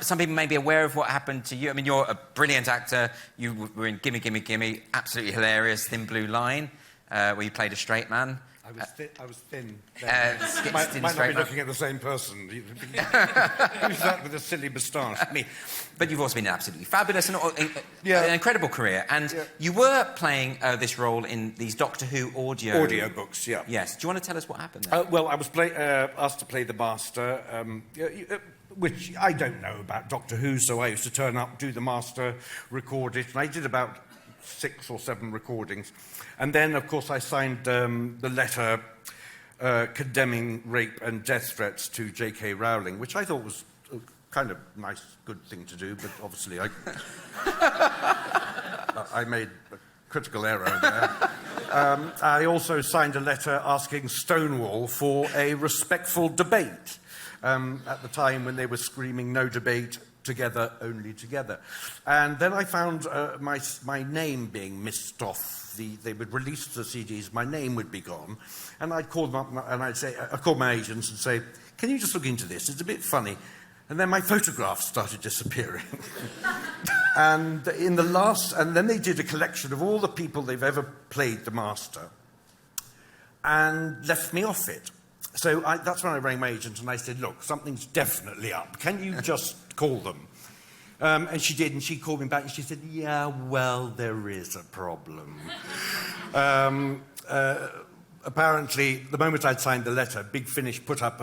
some people may be aware of what happened to you. I mean, you're a brilliant actor. You were in Gimme, Gimme, Gimme, absolutely hilarious, Thin Blue Line, where you played a straight man. I was thin. Might not be looking at the same person. Who's that with a silly moustache? Me. But you've also been absolutely fabulous and an incredible career. And you were playing this role in these Doctor Who audio books. Yeah. Yes. Do you want to tell us what happened there? Well, I was asked to play the Master, which I don't know about Doctor Who, so I used to turn up, do the Master, record it, and I did about 6 or 7 recordings. And then, of course, I signed the letter condemning rape and death threats to J.K. Rowling, which I thought was a kind of nice, good thing to do, but obviously I made a critical error there. I also signed a letter asking Stonewall for a respectful debate at the time when they were screaming no debate, together, only together. And then I found my name being missed off. They would release the CDs, my name would be gone, and I'd call them up and I'd call my agents and say, can you just look into this? It's a bit funny. And then my photographs started disappearing. And then they did a collection of all the people they've ever played the Master and left me off it. So that's when I rang my agent and I said, look, something's definitely up. Can you just call them? And she did, and she called me back and she said, yeah, well, there is a problem. Apparently, the moment I'd signed the letter, Big Finish put up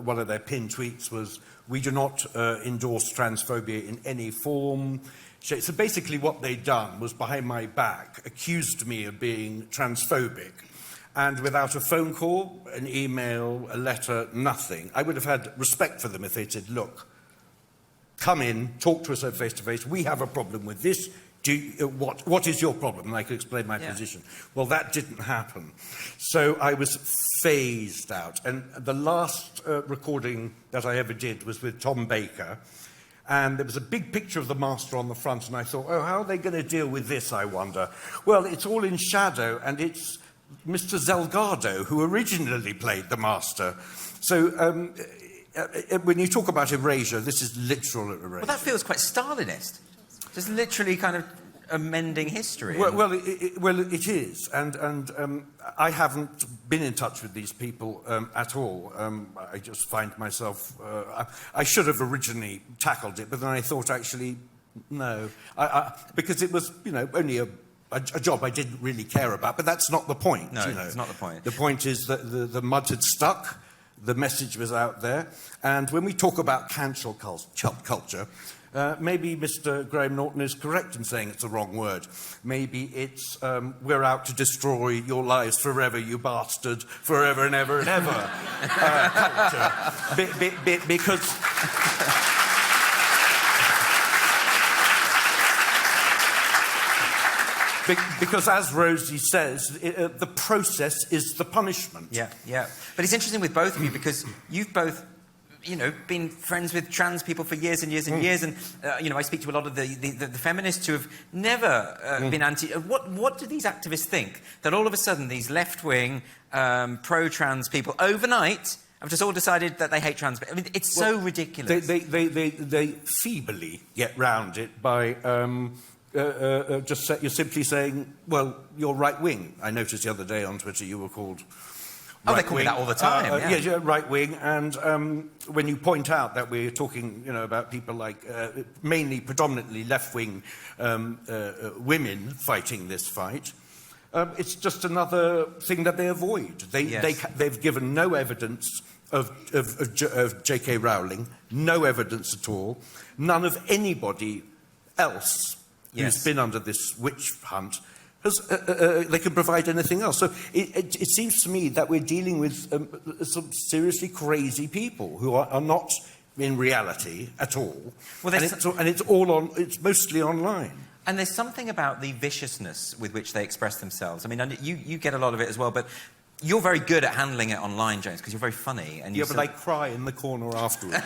one of their pinned tweets was, we do not endorse transphobia in any form. So basically what they'd done was, behind my back, accused me of being transphobic. And without a phone call, an email, a letter, nothing. I would have had respect for them if they'd said, look, come in, talk to us face-to-face, we have a problem with this, what is your problem? And I could explain my position. Well, that didn't happen. So I was phased out. And the last recording that I ever did was with Tom Baker, and there was a big picture of the Master on the front, and I thought, oh, how are they going to deal with this, I wonder? Well, it's all in shadow, and it's Mr. Zelgado, who originally played the Master. So when you talk about erasure, this is literal erasure. Well, that feels quite Stalinist. Just literally kind of amending history. Well, it is. And I haven't been in touch with these people at all. I just find myself... I should have originally tackled it, but then I thought, actually, no. Because it was, only a job I didn't really care about, but that's not the point. No, it's not the point. The point is that the mud had stuck, the message was out there, and when we talk about cancel culture, maybe Mr. Graham Norton is correct in saying it's the wrong word. Maybe it's, we're out to destroy your lives forever, you bastard, forever and ever and ever culture. Because... Because, as Rosie says, the process is the punishment. Yeah, yeah. But it's interesting with both of you because you've both, been friends with trans people for years and years and years. And, I speak to a lot of the feminists who have never been anti... What do these activists think? That all of a sudden these left-wing, pro-trans people overnight have just all decided that they hate trans people? I mean, it's so ridiculous. They feebly get round it by... you're simply saying, well, you're right-wing. I noticed the other day on Twitter you were called right-wing. Oh, they call me that all the time, yeah, right-wing. And when you point out that we're talking, about people like, predominantly left-wing women fighting this fight, it's just another thing that they avoid. They've given no evidence of J.K. Rowling, no evidence at all, none of anybody else who's been under this witch hunt, they can provide anything else. So it seems to me that we're dealing with some seriously crazy people who are not in reality at all. Well, and it's mostly online. And there's something about the viciousness with which they express themselves. I mean, you get a lot of it as well, but you're very good at handling it online, James, because you're very funny. And but I cry in the corner afterwards.